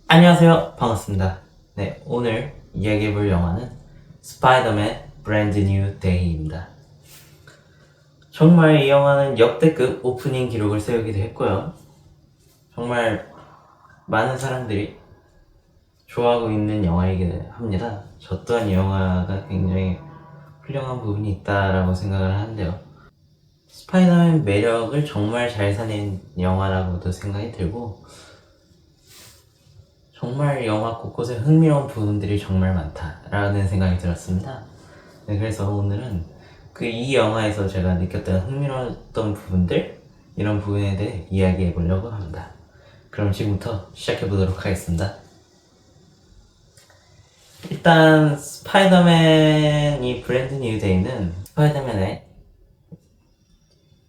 안녕하세요. 반갑습니다. 네, 오늘 이야기해볼 영화는 스파이더맨 브랜드 뉴 데이입니다. 정말 이 영화는 역대급 오프닝 기록을 세우기도 했고요. 정말 많은 사람들이 좋아하고 있는 영화이기도 합니다. 저 또한 이 영화가 굉장히 훌륭한 부분이 있다라고 생각을 하는데요. 스파이더맨 매력을 정말 잘 살린 영화라고도 생각이 들고, 정말 영화 곳곳에 흥미로운 부분들이 정말 많다라는 생각이 들었습니다. 네, 그래서 오늘은 이 영화에서 제가 느꼈던 흥미로웠던 부분들, 이런 부분에 대해 이야기해 보려고 합니다. 그럼 지금부터 시작해 보도록 하겠습니다. 일단 스파이더맨이 브랜드 뉴 데이는 스파이더맨의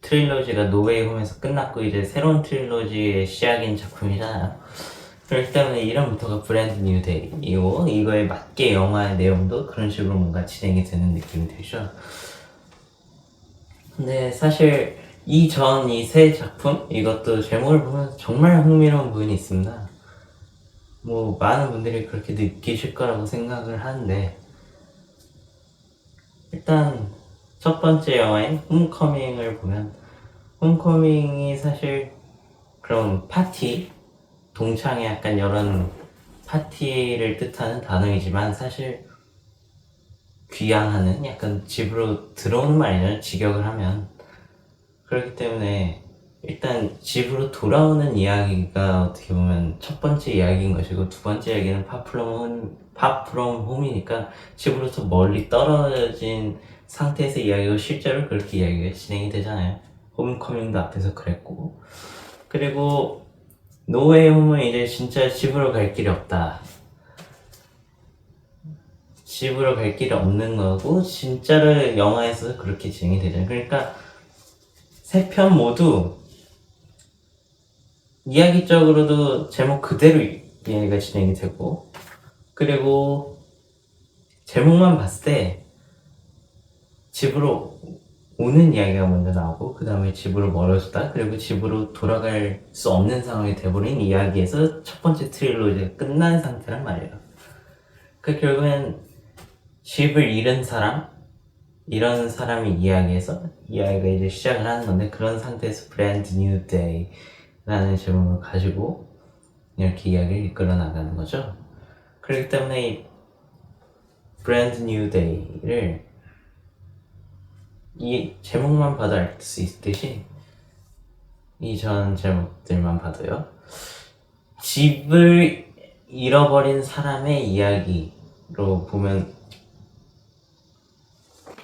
트릴로지가 노웨이 홈에서 끝났고 이제 새로운 트릴로지의 시작인 작품이잖아요. 그렇기 때문에 이름부터가 브랜드 뉴 데이이고, 이거에 맞게 영화의 내용도 그런 식으로 뭔가 진행이 되는 느낌이 되죠. 근데 사실 이 세 작품, 이것도 제목을 보면 정말 흥미로운 부분이 있습니다. 뭐 많은 분들이 그렇게 느끼실 거라고 생각을 하는데, 일단 첫 번째 영화인 홈커밍을 보면, 홈커밍이 사실 그런 파티, 동창회 약간 이런 파티를 뜻하는 단어이지만 사실 귀향하는, 약간 집으로 들어오는 말이잖아요, 직역을 하면. 그렇기 때문에 일단 집으로 돌아오는 이야기가 어떻게 보면 첫 번째 이야기인 것이고, 두 번째 이야기는 파프롬 홈이니까 집으로부터 멀리 떨어진 상태에서 이야기고, 실제로 그렇게 이야기가 진행이 되잖아요. 홈커밍도 앞에서 그랬고, 그리고 노웨이 홈은 이제 진짜 집으로 갈 길이 없다, 집으로 갈 길이 없는 거고, 진짜로 영화에서 그렇게 진행이 되잖아요. 그러니까 세 편 모두 이야기적으로도 제목 그대로 이야기가 진행이 되고, 그리고 제목만 봤을 때 집으로 오는 이야기가 먼저 나오고, 그 다음에 집으로 멀어졌다, 그리고 집으로 돌아갈 수 없는 상황이 돼버린 이야기에서 첫 번째 트릴로지가 끝난 상태란 말이에요. 그 결국엔 집을 잃은 사람, 이런 사람이 이야기에서 이야기가 이제 시작을 하는 건데, 그런 상태에서 브랜드 뉴 데이 라는 제목을 가지고 이렇게 이야기를 이끌어 나가는 거죠. 그렇기 때문에 이 브랜드 뉴 데이를 이 제목만 봐도 알 수 있듯이, 이 전 제목들만 봐도요, 집을 잃어버린 사람의 이야기로 보면,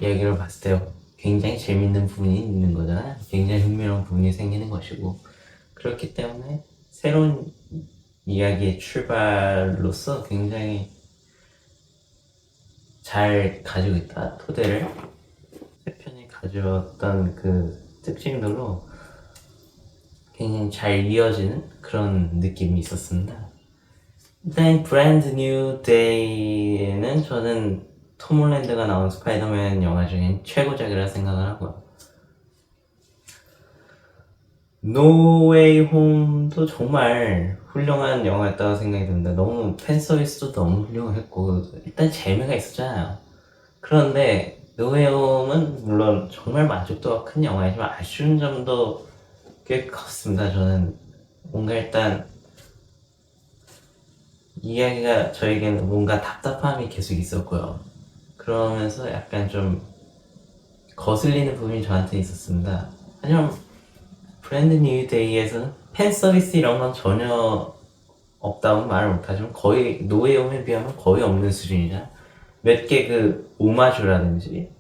이야기를 봤을 때 굉장히 재밌는 부분이 있는 거잖아요. 굉장히 흥미로운 부분이 생기는 것이고, 그렇기 때문에 새로운 이야기의 출발로서 굉장히 잘 가지고 있다, 토대를. 세 편이 가져왔던 그 특징들로 굉장히 잘 이어지는 그런 느낌이 있었습니다. 일단 브랜드 뉴 데이는 저는 톰 홀랜드가 나온 스파이더맨 영화 중엔 최고작이라 생각을 하고요. 노웨이 홈도 정말 훌륭한 영화였다고 생각이 듭니다. 너무 팬서비스도 너무 훌륭했고, 일단 재미가 있었잖아요. 그런데 노웨이 홈은 물론 정말 만족도가 큰 영화이지만 아쉬운 점도 꽤 컸습니다. 저는 뭔가 일단 이야기가 저에게는 뭔가 답답함이 계속 있었고요. 그러면서 약간 좀 거슬리는 부분이 저한테 있었습니다. 하지만 브랜드 뉴 데이에서는 팬 서비스 이런 건 전혀 없다고 말을 못하지만, 거의 노웨이 홈에 비하면 거의 없는 수준이잖아. 몇 개 오마주라든지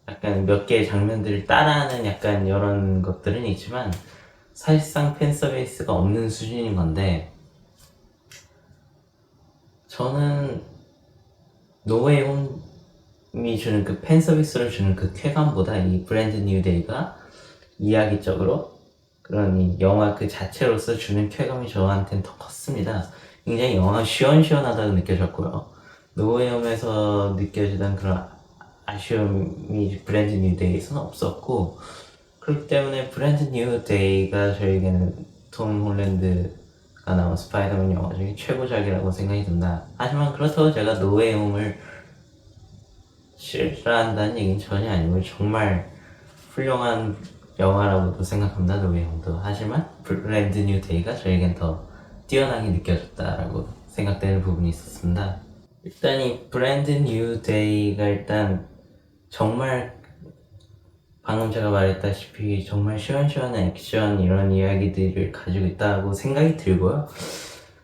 약간 몇 개의 장면들을 따라하는 약간 이런 것들은 있지만, 사실상 팬 서비스가 없는 수준인 건데, 저는 노웨이 홈이 주는 그 팬 서비스를 주는 그 쾌감보다 이 브랜드 뉴 데이가 이야기적으로 그런 이 영화 그 자체로서 주는 쾌감이 저한테는 더 컸습니다. 굉장히 영화가 시원시원하다고 느껴졌고요. 노웨이홈에서 느껴지던 그런 아쉬움이 브랜드 뉴 데이에서는 없었고, 그렇기 때문에 브랜드 뉴 데이가 저에게는 톰 홀랜드가 나온 스파이더맨 영화 중에 최고작이라고 생각이 든다. 하지만 그렇다고 제가 노웨이 홈을 싫어한다는 얘기는 전혀 아니고 정말 훌륭한 영화라고도 생각합니다. 노웨이 홈도. 하지만 브랜드 뉴 데이가 저에겐 더 뛰어나게 느껴졌다라고 생각되는 부분이 있었습니다. 일단 이 브랜드 뉴 데이가 일단 정말 방금 제가 말했다시피 정말 시원시원한 액션 이런 이야기들을 가지고 있다고 생각이 들고요.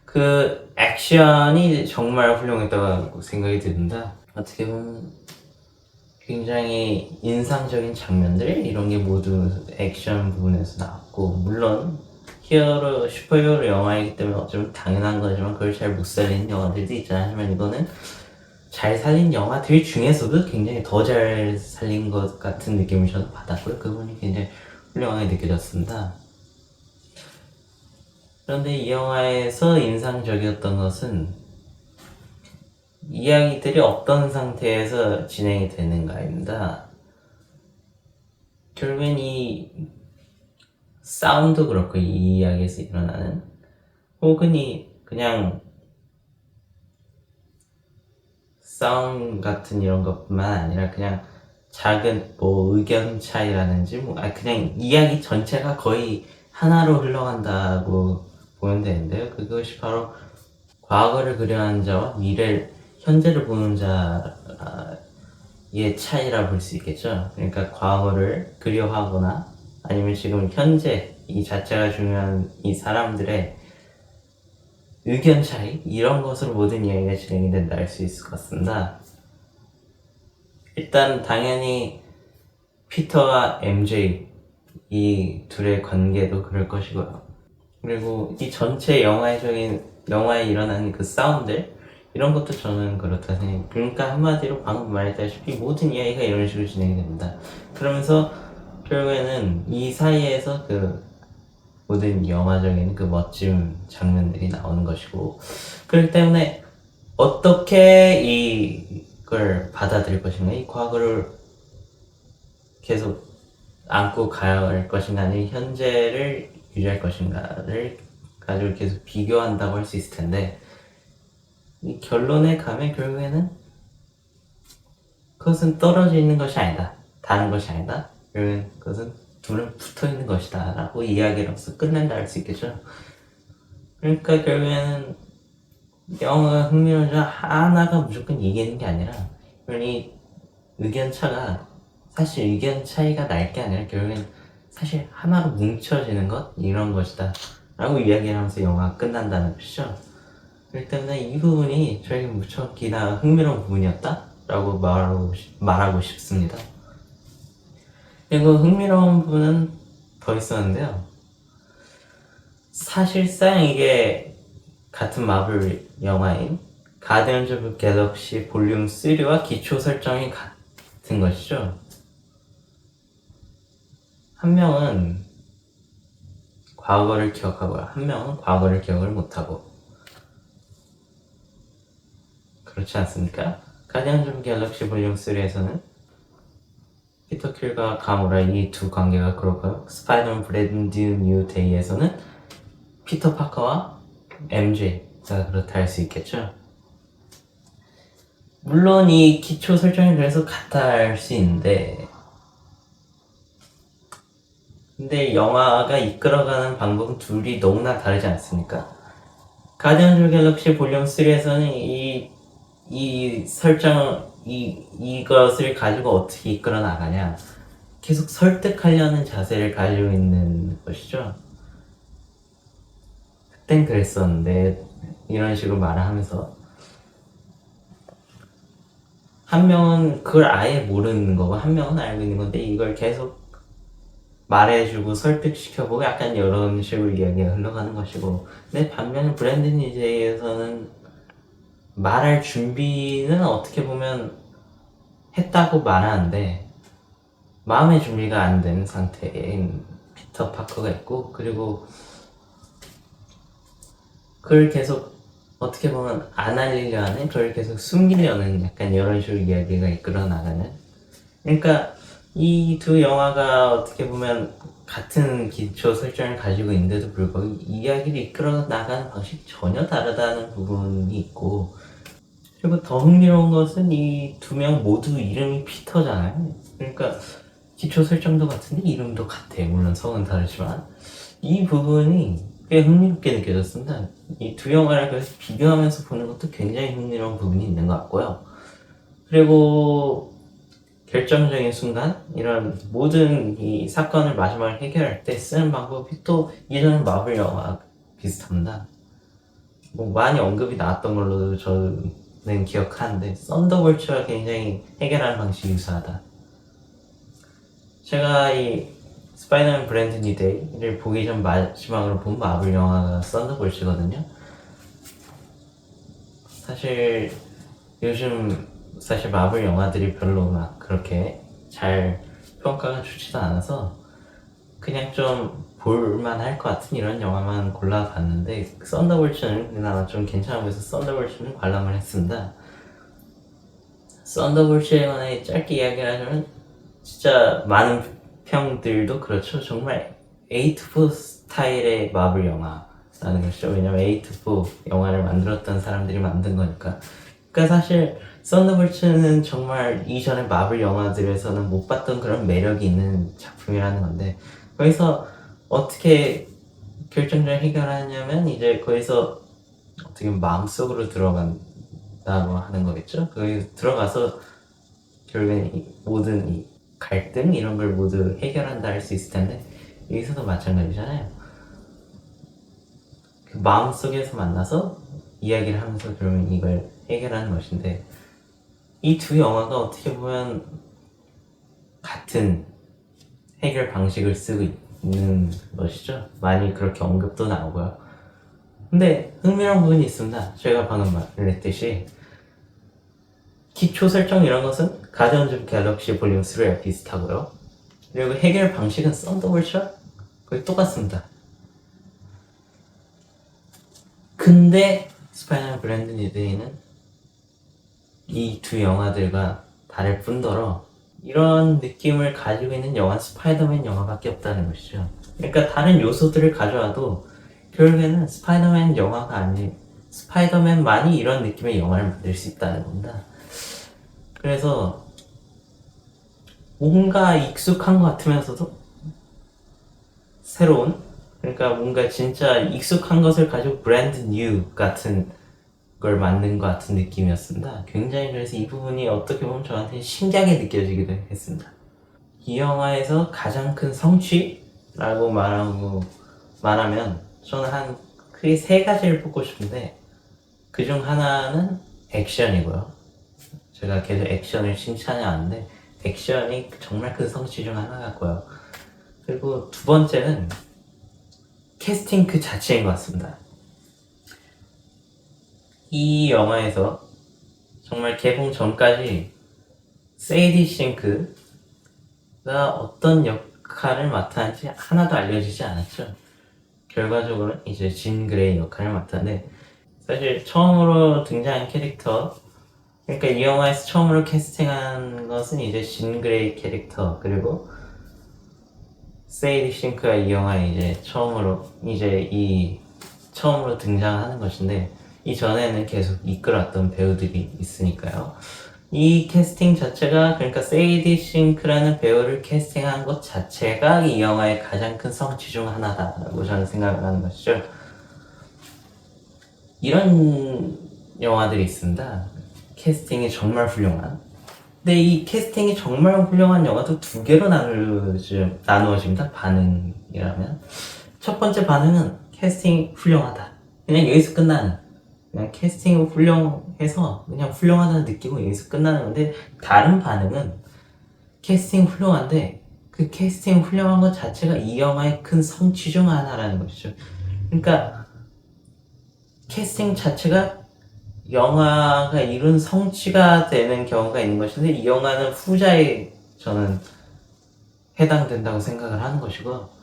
그 액션이 정말 훌륭했다고 생각이 듭니다. 어떻게 보면 굉장히 인상적인 장면들 이런 게 모두 액션 부분에서 나왔고, 물론 히어로 슈퍼히어로 영화이기 때문에 어쩌면 당연한 거지만 그걸 잘 못 살리는 영화들도 있잖아요. 하지만 이거는 잘 살린 영화들 중에서도 굉장히 더 잘 살린 것 같은 느낌을 저는 받았고요. 그 부분이 굉장히 훌륭하게 느껴졌습니다. 그런데 이 영화에서 인상적이었던 것은 이야기들이 어떤 상태에서 진행이 되는가입니다. 결국엔 이 싸움도 그렇고 이 이야기에서 일어나는, 혹은 이 그냥 싸움 같은 이런 것뿐만 아니라 그냥 작은 뭐 의견 차이라든지 뭐 그냥 이야기 전체가 거의 하나로 흘러간다고 보면 되는데요. 그것이 바로 과거를 그려하는 자와 현재를 보는 자의 차이라 볼 수 있겠죠. 그러니까 과거를 그려하거나 아니면 지금 현재 이 자체가 중요한 이 사람들의 의견 차이, 이런 것으로 모든 이야기가 진행이 된다 할 수 있을 것 같습니다. 일단 당연히 피터와 MJ 이 둘의 관계도 그럴 것이고요. 그리고 이 전체 영화에 일어나는 그 싸움들 이런 것도 저는 그렇다 생각해요. 그러니까 한마디로 방금 말했다시피 모든 이야기가 이런 식으로 진행이 됩니다. 그러면서 결국에는 이 사이에서 그 모든 영화적인 그 멋진 장면들이 나오는 것이고, 그렇기 때문에 어떻게 이걸 받아들일 것인가, 이 과거를 계속 안고 가야 할 것인가, 아니면 현재를 유지할 것인가를 가지고 계속 비교한다고 할 수 있을 텐데, 이 결론에 가면 결국에는 그것은 떨어져 있는 것이 아니다, 다른 것이 아니다, 결국엔 그것은 둘은 붙어 있는 것이다 라고 이야기로서 끝낸다 할 수 있겠죠. 그러니까 결국에는 영화가 흥미로운 점 하나가 무조건 이기는 게 아니라, 이 의견 차가 사실 의견 차이가 날 게 아니라 결국엔 사실 하나로 뭉쳐지는 것, 이런 것이다 라고 이야기를 하면서 영화가 끝난다는 것이죠. 그렇기 때문에 이 부분이 저에게 무척 기나 흥미로운 부분이었다 라고 말하고 싶습니다. 그리고 흥미로운 부분은 더 있었는데요. 사실상 이게 같은 마블 영화인 가디언즈 오브 갤럭시 볼륨 3와 기초 설정이 같은 것이죠. 한 명은 과거를 기억하고 한 명은 과거를 기억을 못하고, 그렇지 않습니까? 가디언즈 오브 갤럭시 볼륨 3에서는 피터 킬과 가모라 이 두 관계가 그렇고요. 스파이더맨 브랜드 뉴 데이에서는 피터 파커와 MJ가 그렇다 할 수 있겠죠. 물론 이 기초 설정이 그래서 같아 할 수 있는데, 근데 영화가 이끌어가는 방법은 둘이 너무나 다르지 않습니까? 가디언즈 오브 갤럭시 볼륨 3에서는 이 설정, 이것을 가지고 어떻게 이끌어 나가냐, 계속 설득하려는 자세를 가지고 있는 것이죠. 그땐 그랬었는데, 이런 식으로 말을 하면서 한 명은 그걸 아예 모르는 거고 한 명은 알고 있는 건데, 이걸 계속 말해주고 설득시켜보고 약간 이런 식으로 이야기가 흘러가는 것이고, 근데 반면에 브랜드 뉴제이에서는 말할 준비는 어떻게 보면 했다고 말하는데 마음의 준비가 안 된 상태인 피터 파커가 있고, 그리고 그걸 계속 어떻게 보면 안 알리려 하는, 그걸 계속 숨기려는 약간 이런 식으로 이야기가 이끌어 나가는, 그러니까 이 두 영화가 어떻게 보면 같은 기초 설정을 가지고 있는데도 불구하고 이야기를 이끌어 나가는 방식이 전혀 다르다는 부분이 있고, 그리고 더 흥미로운 것은 이 두 명 모두 이름이 피터잖아요. 그러니까 기초 설정도 같은데 이름도 같아. 물론 성은 다르지만 이 부분이 꽤 흥미롭게 느껴졌습니다. 이 두 영화를 그래서 비교하면서 보는 것도 굉장히 흥미로운 부분이 있는 것 같고요. 그리고 결정적인 순간 이런 모든 이 사건을 마지막에 해결할 때 쓰는 방법이 또 이전 마블 영화 비슷합니다. 뭐 많이 언급이 나왔던 걸로 저는 기억하는데, 썬더볼츠와 굉장히 해결하는 방식이 유사하다. 제가 이 스파이더맨 브랜드 뉴데이를 보기 전 마지막으로 본 마블 영화가 썬더볼츠거든요. 사실 요즘 마블 영화들이 별로 막 그렇게 잘 평가가 좋지도 않아서 그냥 좀 볼만할 것 같은 이런 영화만 골라봤는데, 썬더볼츠는 그나마 좀 괜찮아 보여서 썬더볼츠는 관람을 했습니다. 썬더볼츠에 관해 짧게 이야기를 하자면, 진짜 많은 평들도 그렇죠. 정말 에이트포 스타일의 마블 영화라는 것이죠. 왜냐면 에이트포 영화를 만들었던 사람들이 만든 거니까. 그러니까 사실 썬더볼츠는 정말 이전의 마블 영화들에서는 못 봤던 그런 매력이 있는 작품이라는 건데, 거기서 어떻게 결정적인 해결하냐면 이제 거기서 어떻게 마음속으로 들어간다고 하는 거겠죠. 거기 들어가서 결국엔 이 모든 이 갈등 이런 걸 모두 해결한다 할 수 있을 텐데, 여기서도 마찬가지잖아요. 그 마음속에서 만나서 이야기를 하면서 결국엔 이걸 해결하는 것인데, 이 두 영화가 어떻게 보면 같은 해결 방식을 쓰고 있는 것이죠. 많이 그렇게 언급도 나오고요. 근데 흥미로운 부분이 있습니다. 제가 방금 말했듯이 기초 설정 이런 것은 가디언즈 오브 갤럭시 볼륨 3와 비슷하고요. 그리고 해결 방식은 썬더볼츠와 거의 똑같습니다. 근데 스파이더맨 브랜드 뉴데이는 이 두 영화들과 다를 뿐더러 이런 느낌을 가지고 있는 영화 스파이더맨 영화밖에 없다는 것이죠. 그러니까 다른 요소들을 가져와도 결국에는 스파이더맨 영화가 아닌 스파이더맨만이 이런 느낌의 영화를 만들 수 있다는 겁니다. 그래서 뭔가 익숙한 것 같으면서도 새로운, 그러니까 뭔가 진짜 익숙한 것을 가지고 브랜드 뉴 같은 걸 만든 것 같은 느낌이었습니다. 굉장히 그래서 이 부분이 어떻게 보면 저한테 신기하게 느껴지기도 했습니다. 이 영화에서 가장 큰 성취라고 말하면 저는 한 크게 세 가지를 뽑고 싶은데, 그중 하나는 액션이고요. 제가 계속 액션을 칭찬해왔는데 액션이 정말 큰 성취 중 하나 같고요. 그리고 두 번째는 캐스팅 그 자체인 것 같습니다. 이 영화에서 정말 개봉 전까지 세이디 싱크가 어떤 역할을 맡았는지 하나도 알려지지 않았죠. 결과적으로 이제 진 그레이 역할을 맡았는데, 사실 처음으로 등장한 캐릭터, 그러니까 이 영화에서 처음으로 캐스팅한 것은 이제 진 그레이 캐릭터, 그리고 세이디 싱크가 이 영화에 이제 처음으로 등장하는 것인데, 이전에는 계속 이끌었던 배우들이 있으니까요. 이 캐스팅 자체가, 그러니까 세이디 싱크라는 배우를 캐스팅한 것 자체가 이 영화의 가장 큰 성취 중 하나다라고 저는 생각을 하는 것이죠. 이런 영화들이 있습니다. 캐스팅이 정말 훌륭한. 근데 이 캐스팅이 정말 훌륭한 영화도 두 개로 나누어집니다. 반응이라면. 첫 번째 반응은 캐스팅이 훌륭하다. 그냥 여기서 끝나는. 그냥 캐스팅이 훌륭해서 그냥 훌륭하다는 느끼고 여기서 끝나는 건데, 다른 반응은 캐스팅 훌륭한데 그 캐스팅 훌륭한 것 자체가 이 영화의 큰 성취 중 하나라는 것이죠. 그러니까 캐스팅 자체가 영화가 이룬 성취가 되는 경우가 있는 것인데, 이 영화는 후자에 저는 해당된다고 생각을 하는 것이고,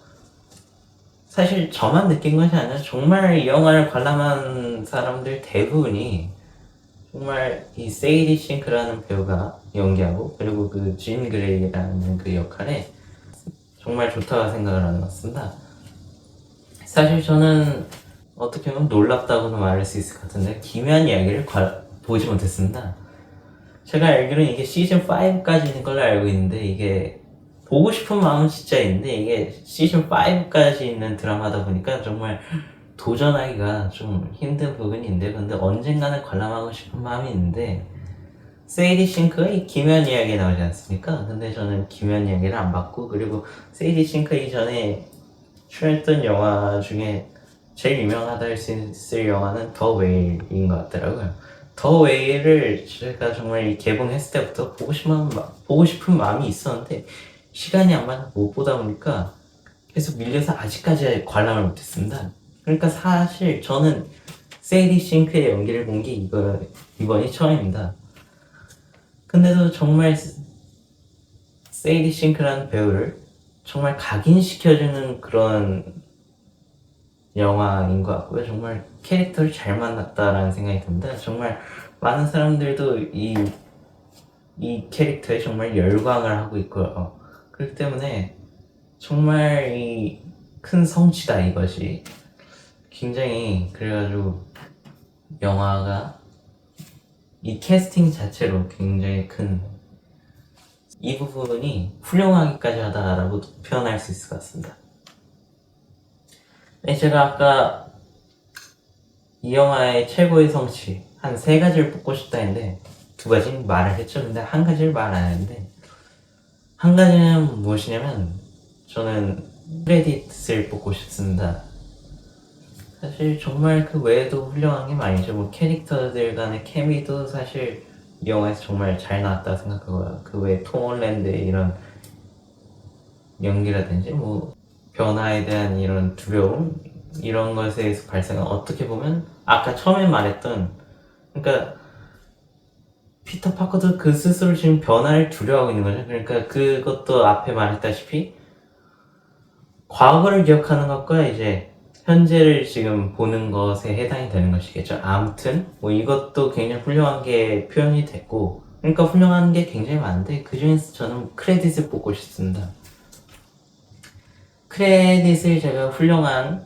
사실 저만 느낀 것이 아니라 정말 이 영화를 관람한 사람들 대부분이 정말 이 세이디 싱크라는 배우가 연기하고 그리고 그 진 그레이라는 그 역할에 정말 좋다고 생각을 하는 것 같습니다. 사실 저는 어떻게 보면 놀랍다고는 말할 수 있을 것 같은데 기묘한 이야기를 보지 못했습니다. 제가 알기로는 이게 시즌 5까지 있는 걸로 알고 있는데 이게 보고 싶은 마음은 진짜 있는데 이게 시즌 5까지 있는 드라마다 보니까 정말 도전하기가 좀 힘든 부분이 있는데 근데 언젠가는 관람하고 싶은 마음이 있는데 세이디 싱크가 이 기묘한 이야기에 나오지 않습니까? 근데 저는 기묘한 이야기를 안 봤고 그리고 세이디 싱크 이전에 출연했던 영화 중에 제일 유명하다 할 수 있을 영화는 더 웨일인 것 같더라고요. 더 웨일을 제가 정말 개봉했을 때부터 보고 싶은 마음이 있었는데 시간이 안 맞아 못 보다 보니까 계속 밀려서 아직까지 관람을 못했습니다. 그러니까 사실 저는 세이디 싱크의 연기를 본 게 이번이 처음입니다. 근데도 정말 세이디 싱크라는 배우를 정말 각인시켜주는 그런 영화인 것 같고요. 정말 캐릭터를 잘 만났다라는 생각이 듭니다. 정말 많은 사람들도 이 캐릭터에 정말 열광을 하고 있고요. 그렇기 때문에 정말 이 큰 성취다 이것이. 굉장히 그래가지고 영화가 이 캐스팅 자체로 굉장히 이 부분이 훌륭하기까지 하다라고 표현할 수 있을 것 같습니다. 네, 제가 아까 이 영화의 최고의 성취 한 3가지를 뽑고 싶다 했는데 2가지는 말을 했죠. 근데 1가지를 말 안 했는데 1가지는 무엇이냐면 저는 크레딧을 뽑고 싶습니다. 사실 정말 그 외에도 훌륭한 게 많이죠. 뭐 캐릭터들 간의 케미도 사실 이 영화에서 정말 잘 나왔다고 생각하고요. 그 외에 톰 홀랜드의 이런 연기라든지 뭐 변화에 대한 이런 두려움 이런 것에서 발생한 어떻게 보면 아까 처음에 말했던 그러니까 피터 파커도 그 스스로 지금 변화를 두려워하고 있는 거죠. 그러니까 그것도 앞에 말했다시피 과거를 기억하는 것과 이제 현재를 지금 보는 것에 해당이 되는 것이겠죠. 아무튼 뭐 이것도 굉장히 훌륭한 게 표현이 됐고 그러니까 훌륭한 게 굉장히 많은데 그 중에서 저는 크레딧을 뽑고 싶습니다. 크레딧을 제가 훌륭한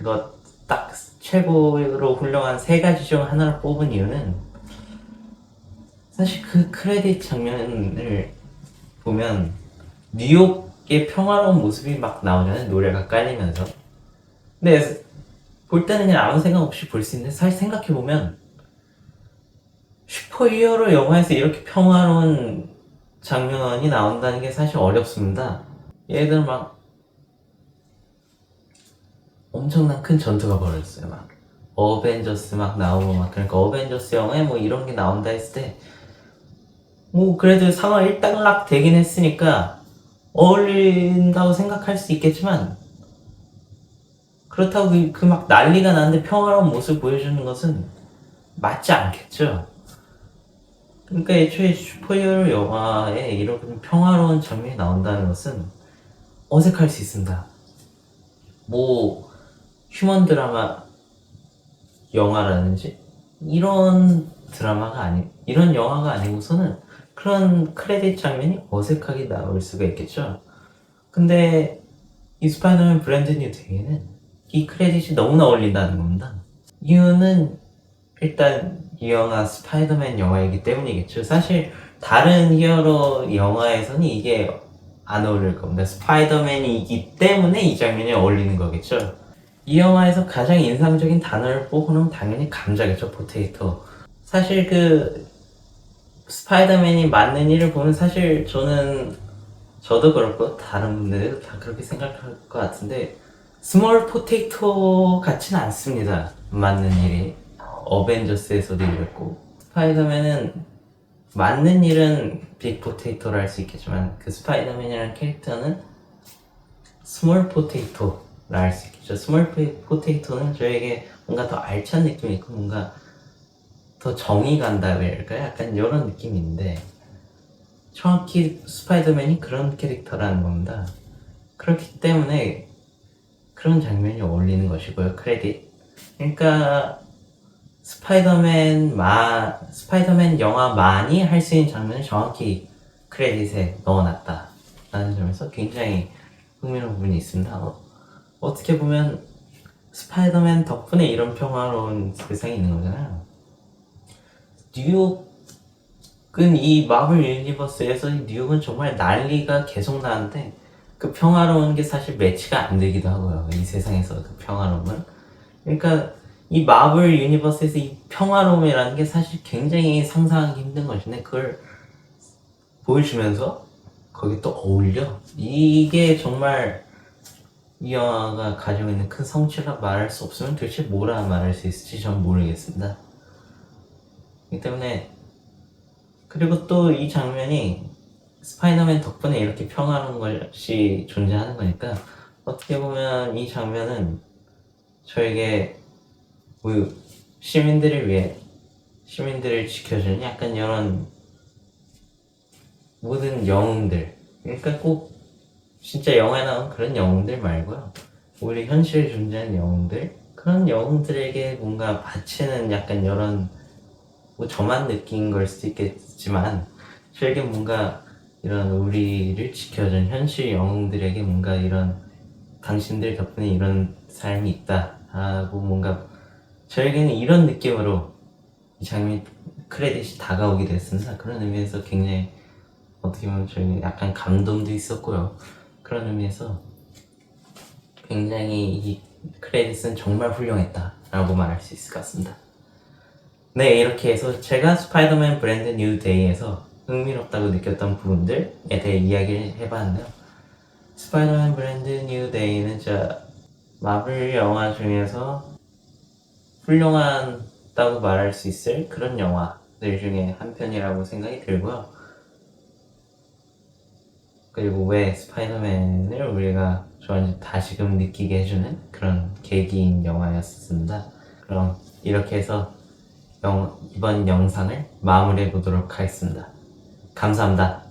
것 딱 최고로 훌륭한 3가지 중 하나를 뽑은 이유는 사실 그 크레딧 장면을 보면 뉴욕의 평화로운 모습이 막 나오잖아요. 노래가 깔리면서. 근데 볼 때는 그냥 아무 생각 없이 볼 수 있는데 사실 생각해보면 슈퍼히어로 영화에서 이렇게 평화로운 장면이 나온다는 게 사실 어렵습니다. 예를 들어 막 엄청난 큰 전투가 벌어졌어요. 막 어벤져스 막 나오고 막 그러니까 어벤져스 영화에 뭐 이런 게 나온다 했을 때 뭐 그래도 상황이 일단락 되긴 했으니까 어울린다고 생각할 수 있겠지만 그렇다고 그 막 난리가 나는데 평화로운 모습을 보여주는 것은 맞지 않겠죠. 그러니까 애초에 슈퍼히어로 영화에 이렇게 평화로운 장면이 나온다는 것은 어색할 수 있습니다. 뭐 휴먼 드라마 영화라든지 이런 이런 영화가 아니고서는 그런 크레딧 장면이 어색하게 나올 수가 있겠죠. 근데 이 스파이더맨 브랜드 뉴 데이에는 이 크레딧이 너무나 어울린다는 겁니다. 이유는 일단 이 영화 스파이더맨 영화이기 때문이겠죠. 사실 다른 히어로 영화에서는 이게 안 어울릴 겁니다. 스파이더맨이기 때문에 이 장면이 어울리는 거겠죠. 이 영화에서 가장 인상적인 단어를 뽑으면 당연히 감자겠죠. 포테이토. 사실 그 스파이더맨이 맞는 일을 보면 사실 저도 그렇고 다른 분들도 다 그렇게 생각할 것 같은데 스몰 포테이토 같지는 않습니다. 맞는 일이. 어벤져스에서도 이랬고 스파이더맨은 맞는 일은 빅 포테이토라 할 수 있겠지만 그 스파이더맨이라는 캐릭터는 스몰 포테이토라 할 수 있겠죠. 스몰 포테이토는 저에게 뭔가 더 알찬 느낌이 있고 뭔가 더 정이 간다 그럴까요? 약간 이런 느낌인데 정확히 스파이더맨이 그런 캐릭터라는 겁니다. 그렇기 때문에 그런 장면이 어울리는 것이고요. 크레딧. 그러니까 스파이더맨 영화만이 할 수 있는 장면을 정확히 크레딧에 넣어놨다라는 점에서 굉장히 흥미로운 부분이 있습니다. 어떻게 보면 스파이더맨 덕분에 이런 평화로운 세상이 있는 거잖아요. 뉴욕은 이 마블 유니버스에서 뉴욕은 정말 난리가 계속 나는데 그 평화로운 게 사실 매치가 안 되기도 하고요. 이 세상에서 그 평화로움은. 그러니까 이 마블 유니버스에서 이 평화로움이라는 게 사실 굉장히 상상하기 힘든 것인데 그걸 보여주면서 거기 또 어울려. 이게 정말 이 영화가 가지고 있는 큰 성취라 말할 수 없으면 도대체 뭐라 말할 수 있을지 전 모르겠습니다. 그렇기 때문에 그리고 또 이 장면이 스파이더맨 덕분에 이렇게 평화로운 것이 존재하는 거니까 어떻게 보면 이 장면은 저에게 시민들을 위해 시민들을 지켜주는 약간 이런 모든 영웅들, 그러니까 꼭 진짜 영화에 나온 그런 영웅들 말고요, 우리 현실에 존재하는 영웅들, 그런 영웅들에게 뭔가 바치는 약간 이런, 뭐 저만 느낀 걸 수도 있겠지만 저에게 뭔가 이런 우리를 지켜준 현실 영웅들에게 뭔가 이런 당신들 덕분에 이런 삶이 있다 하고 뭔가 저에게는 이런 느낌으로 이 장면 크레딧이 다가오게 됐습니다. 그런 의미에서 굉장히 어떻게 보면 저희는 약간 감동도 있었고요. 그런 의미에서 굉장히 이 크레딧은 정말 훌륭했다라고 말할 수 있을 것 같습니다. 네, 이렇게 해서 제가 스파이더맨 브랜드 뉴 데이에서 흥미롭다고 느꼈던 부분들에 대해 이야기를 해봤는데요. 스파이더맨 브랜드 뉴 데이는 진짜 마블 영화 중에서 훌륭하다고 말할 수 있을 그런 영화들 중에 한 편이라고 생각이 들고요. 그리고 왜 스파이더맨을 우리가 좋아하는지 다시금 느끼게 해주는 그런 계기인 영화였습니다. 그럼 이렇게 해서 이번 영상을 마무리해 보도록 하겠습니다. 감사합니다.